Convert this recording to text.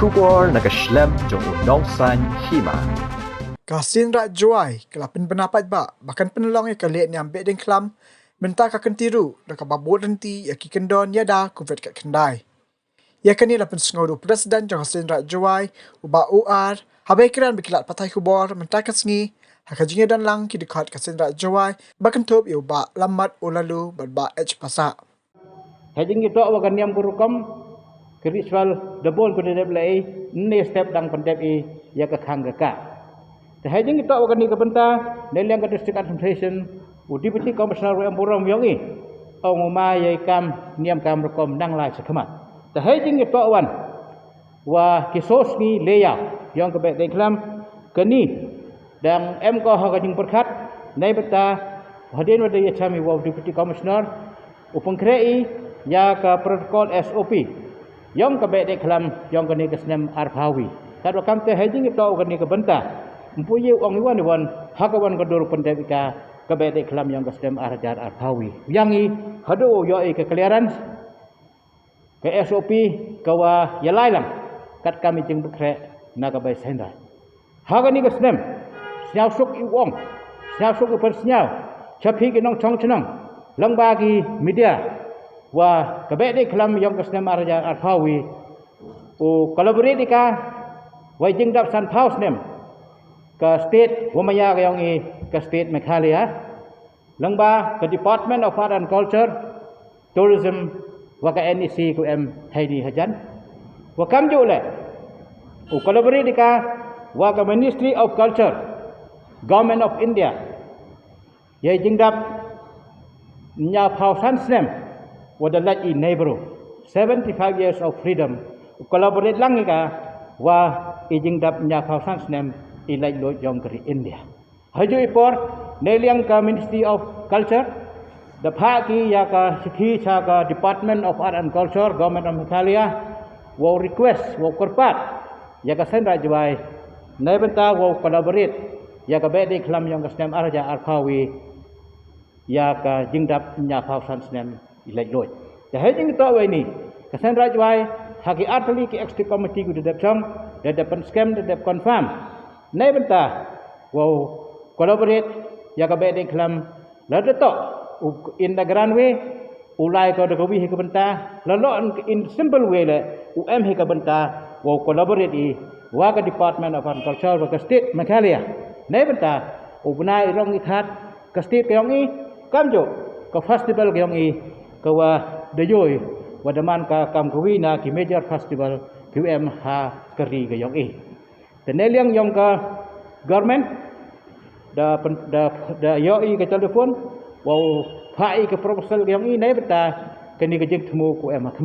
Kubor nakaslem jong unongsan hima. Kasin rak juai, kelapin pendapat bahkan penolong yang kalian yang ambek dan kelam, mentah kakan tiru, dan kababut renti, yaki kendon yada kuvet kat kendai. Ya kini lapan sengodo presiden jong kasin rak juai, ubah UR, habai kiran berkilat patai kubor, mentah kasengi, hakajinya dan lang ki dekat kasin rak juai, bahkan tup ya ubah lambat ulalu berbak pasak. Hajing itu awakan niam kurukam kerisual debol kuda deblai ne step dang pendep ya ke kangga. Hajing itu awakan ni kebenta neliang ke district administration udipati komisioner yang buram yongi onguma ya kam niam kam rekom nang lai sekhamat. Hajing itu awan wa kisos ni leya yang kebet deklam keni dan MK hajing berkat nai beta hadin wada ya chami wa udipati komisioner upengkrei ya ke protokol SOP yang kebet deklam yang keni kesnem arpawi. Kadwa kam te hajing itu awakan ni kebenta mempunyai orang iwan hakawan kedur pendekika kebedek kelam yang kesem arajar arpawi yang hado yoi ke clearance ke SOP kawa yalailang kat kami jeng bekre nagabai sendra hagani kesem senyau suk iwong senyau suk persenyau capi kinong chong chenang lang bagi media wa kebedek kelam yang kesem arajar arpawi o collaborate ka wa jeng dap san paus nem ke state wamaya yang ke state Meghalaya langba ke Department of Art and Culture Tourism wa ke NEC ku Heidi Hajan wa kam jo le u collaborate ka wa ke Ministry of Culture Government of India ye jingdap nya pausan snem wa the like in neighbor 75 years of freedom collaborate lang ka wa jingdap nya pausan snem ilai lo jong keri India. Haju ipor neliang ka Ministry of Culture dapha ki ya ka sithi cha ka Department of Art and Culture Government of Meghalaya wo request wo korpat ya ka sen rajwai nai benta wo collaborate ya ka bede khlam yang ka snem araja arpawi ya ka jingdap nya pausan snem ilai lo. Ya hajing to we ni ka sen rajwai haki artli ki executive committee ku dedap chong dedapan scam dedap confirm nai benta wow collaborate ya ka bede klam la to in the grand way ulai ko de ko wi ke benta la lo in simple way le he ka benta wow collaborate wa ka Department of Agriculture wa ka state Meghalaya nai benta ubnai rong ithat ka state ke yong kamjo ka festival ke yong ka wa de joy wa daman ka kam ko wi na ki major festival QM ha keri ke yong teneliang yang ke government da yoi ke telefon wow pai ke proposal yang ini beta kini kejeng temu ku emak